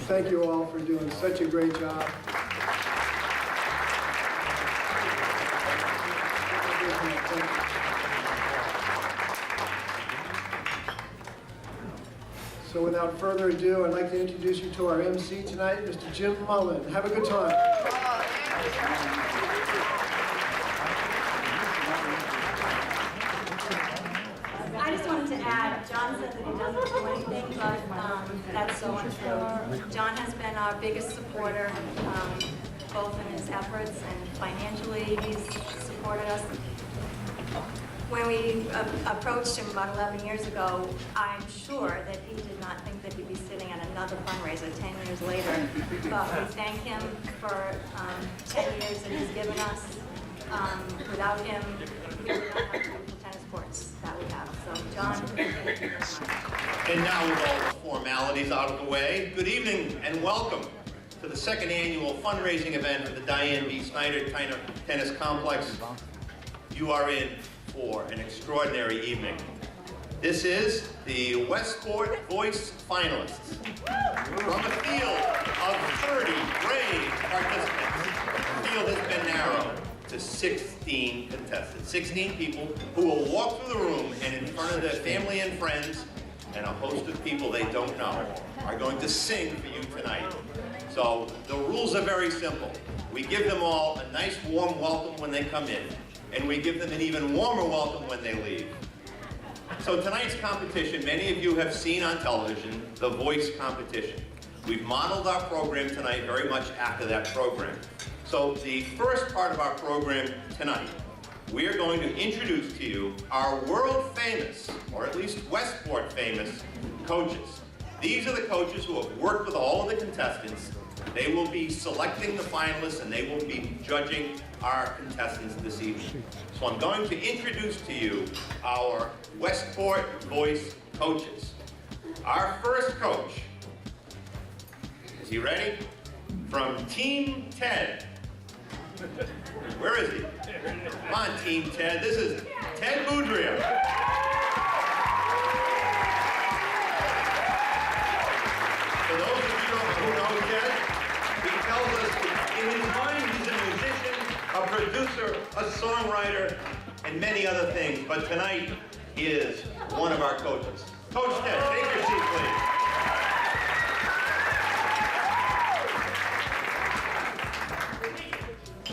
Thank you all for doing such a great job. So without further ado, I'd like to introduce you to our MC tonight, Mr. Jim Mullen. Have a good time. I just wanted to add, John said that he doesn't do anything, but that's so untrue. John has been our biggest supporter, both in his efforts and financially. He's supported us. When we approached him about 11 years ago, I'm sure that he did not think that he'd be sitting at another fundraiser 10 years later. But we thank him for 10 years that he's given us. Without him, we would not have the beautiful tennis courts that we have. So, John, thank you very much. And now with all the formalities out of the way, good evening and welcome to the second annual fundraising event at the Diane B. Snyder Tennis Complex. You are in for an extraordinary evening. This is the Westport Voice finalists. From a field of 30 brave participants, the field has been narrowed to 16 contestants. 16 people who will walk through the room and in front of their family and friends and a host of people they don't know are going to sing for you tonight. So the rules are very simple. We give them all a nice warm welcome when they come in, and we give them an even warmer welcome when they leave. So tonight's competition, many of you have seen on television, the Voice competition. We've modeled our program tonight very much after that program. So the first part of our program tonight, we are going to introduce to you our world famous, or at least Westport famous, coaches. These are the coaches who have worked with all of the contestants. They will be selecting the finalists and they will be judging our contestants this evening. So I'm going to introduce to you our Westport Voice coaches. Our first coach, is he ready? From Team Ted. Where is he? Come on, Team Ted. This is Ted Boudria. For those of you who know Ted, he tells us in his mind he's a musician, a producer, a songwriter, and many other things. But tonight, he is one of our coaches. Coach Ted, take your seat, please.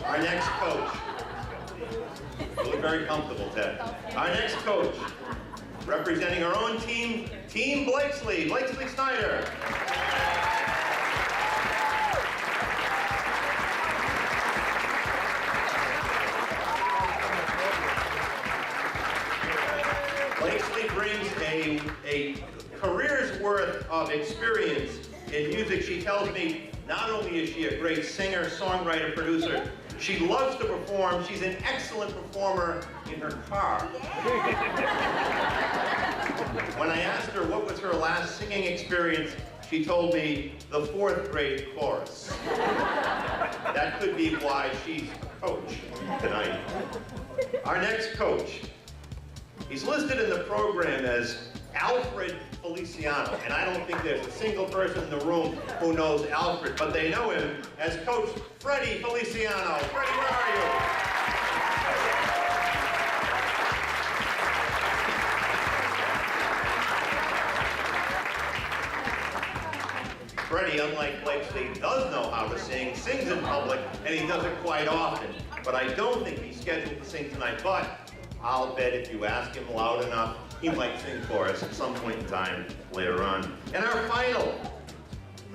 Our next coach. You look very comfortable, Ted. Our next coach, representing our own team, Team Blakesley Snyder. Blakesley brings a career's worth of experience in music. She tells me not only is she a great singer, songwriter, producer, she loves to perform. She's an excellent performer in her car. When I asked her what was her last singing experience, she told me the 4th grade chorus. That could be why she's a coach tonight. Our next coach, he's listed in the program as Alfred Feliciano, and I don't think there's a single person in the room who knows Alfred, but they know him as Coach Freddie Feliciano. Freddie, where are you? Freddie, unlike Blakesley, does know how to sing, sings in public, and he does it quite often. But I don't think he's scheduled to sing tonight, but I'll bet if you ask him loud enough, he might sing for us at some point in time later on. And our final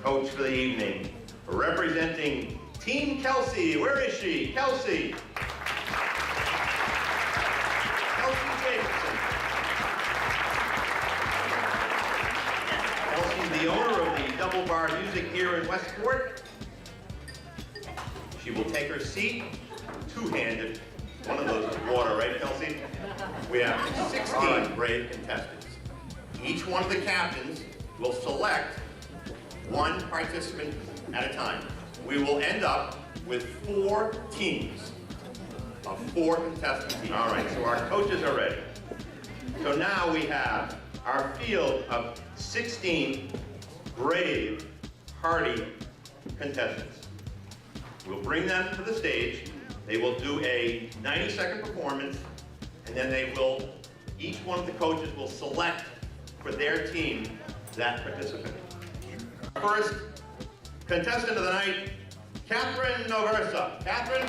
coach for the evening, representing Team Kelsey. Where is she? Kelsey. Kelsey Jacobson. Kelsey's the owner of the Double Bar Music here in Westport. She will take her seat two-handed. One of those is water, right, Kelsey? We have 16 brave contestants. Each one of the captains will select one participant at a time. We will end up with 4 teams of 4 contestants. All right, so our coaches are ready. So now we have our field of 16 brave, party contestants. We'll bring them to the stage. They will do a 90-second performance, and then they will, each one of the coaches will select for their team that participant. First contestant of the night, Catherine Noversa. Catherine.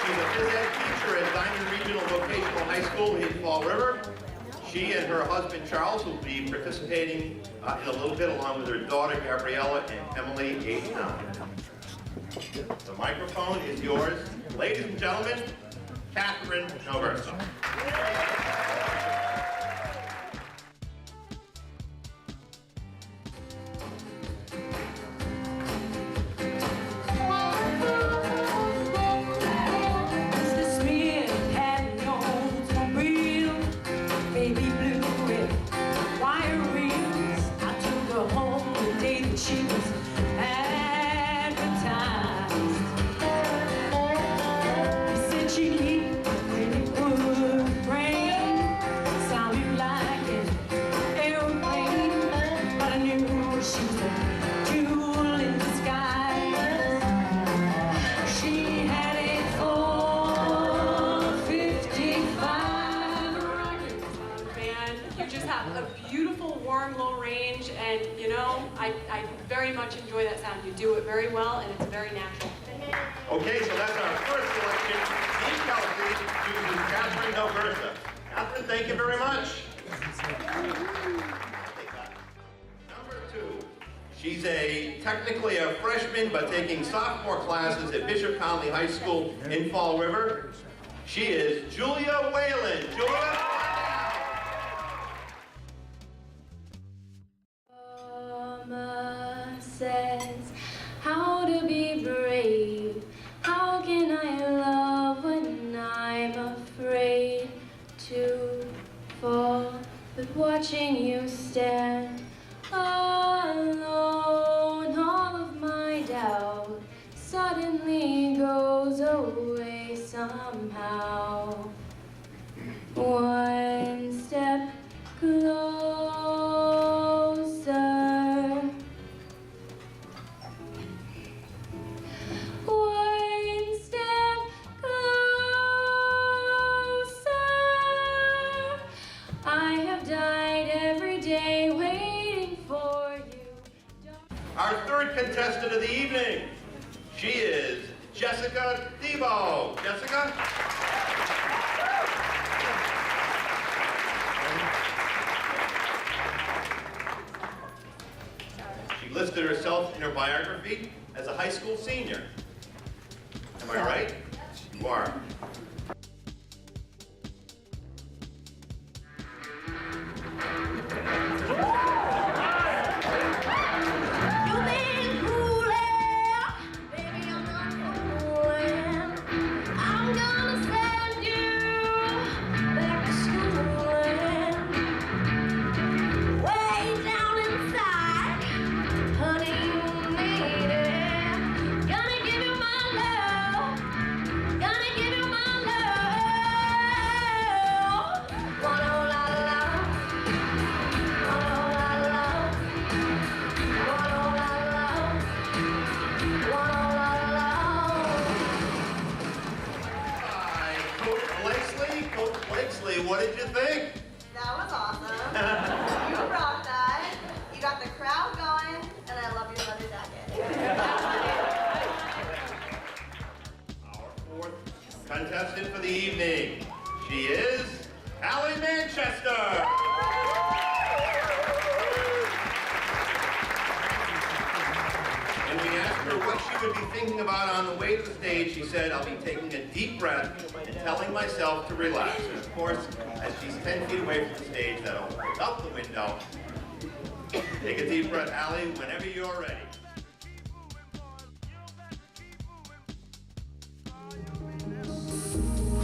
She's a phys ed teacher at Diane Regional Vocational High School in Fall River. She and her husband Charles will be participating in a little bit along with her daughter Gabriella and Emily, 8 now. The microphone is yours. Ladies and gentlemen, Catherine Noversa. I very much enjoy that sound. You do it very well, and it's very natural. Okay, so that's our first selection. Steve Kelsey chooses Catherine Noversa. Catherine, thank you very much. Number 2. She's technically a freshman, but taking sophomore classes at Bishop Conley High School in Fall River. She is Julia Whalen. Julia? Says how to be brave. How can I love when I'm afraid to fall? But watching you stand alone, all of my doubt suddenly goes away somehow. One step closer. Our third contestant of the evening, she is Jessica Debo. Jessica? She listed herself in her biography as a high school senior. Am I right? You are. What did you think? That was awesome. You rocked that. You got the crowd going, and I love your leather jacket. Our fourth contestant for the evening. She is Allie Manchester. When we asked her what she would be thinking about on the way to the stage, she said, I'll be taking a deep breath and telling myself to relax. And of course, as she's 10 feet away from the stage, that opens up the window. Take a deep breath, Allie, whenever you're ready.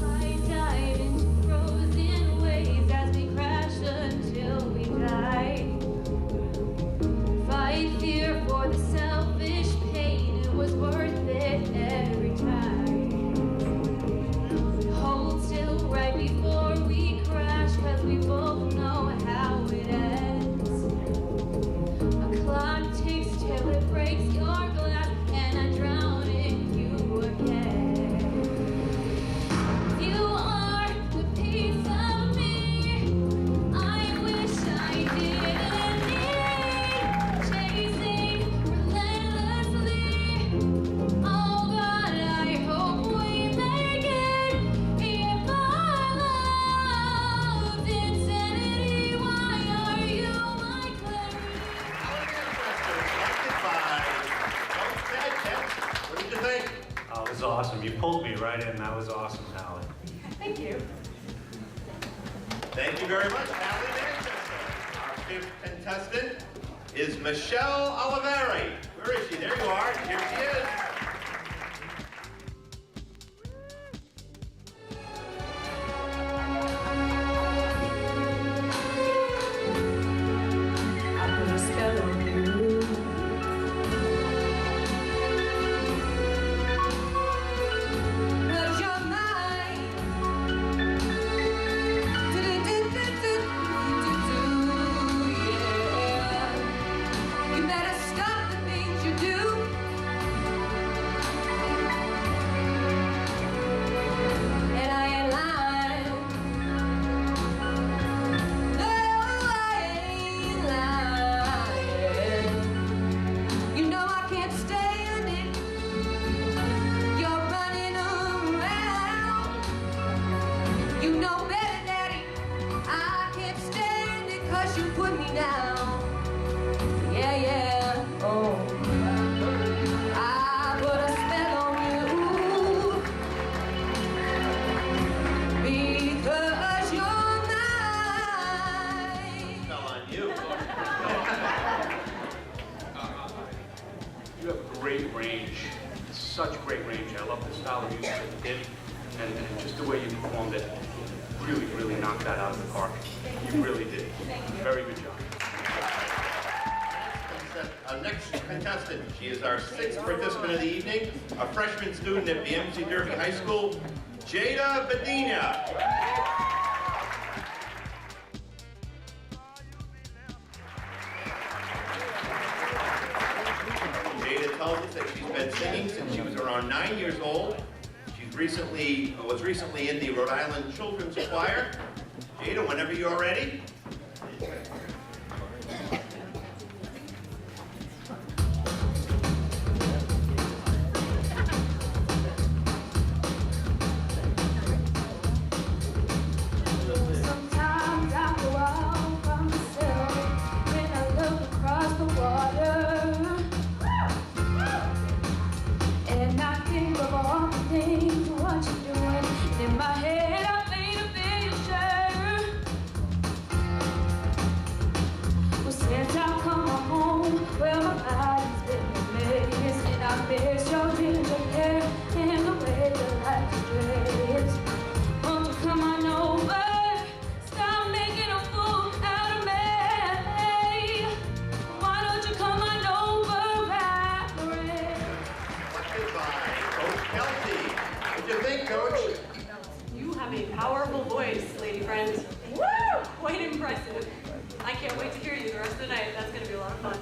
I dive into frozen waves as we crash until we die. Fight fear for the selfish pain, it was worth it every time. Hold still right before we crash, 'cause we both know awesome. You pulled me right in. That was awesome, Hallie. Thank you. Thank you very much, Hallie Manchester. Our fifth contestant is Michelle Oliveri. Where is she? There you are. Here she is. I put a spell on you. Cause you're mine. Yeah. You better stop the things you do. And I ain't lying. No, I ain't lying. You know I can't stand it. You're running around. You know better, Daddy. I can't stand it 'cause you put me down. Yeah, yeah. Oh. I put a spell on you because you're mine. Fell on you. You have a great range, such great range. I love the style of music that you did, and just the way you performed it. Really, really knocked that out of the park. You really did. Very good job. Our next contestant, she is our sixth participant of the evening, a freshman student at BMC Derby High School, Jada Bedina. Jada tells us that she's been singing since she was around 9 years old. She's was recently in the Rhode Island Children's Choir. Jada, whenever you're ready. Sometimes I go out by myself when I look across the water, and I think of all the things what you're doing. And in my head I paint a picture. Well, since I come home, well, my body's been a mess, and I miss your ginger hair and the way you like to dress. Won't you come on over? Stop making a fool out of me. Why don't you come on over, Valerie? Goodbye, Coach Kelsey. What'd you think, Coach? You have a powerful voice, lady friend. Woo! Quite impressive. I can't wait to hear you the rest of the night. That's going to be a lot of fun.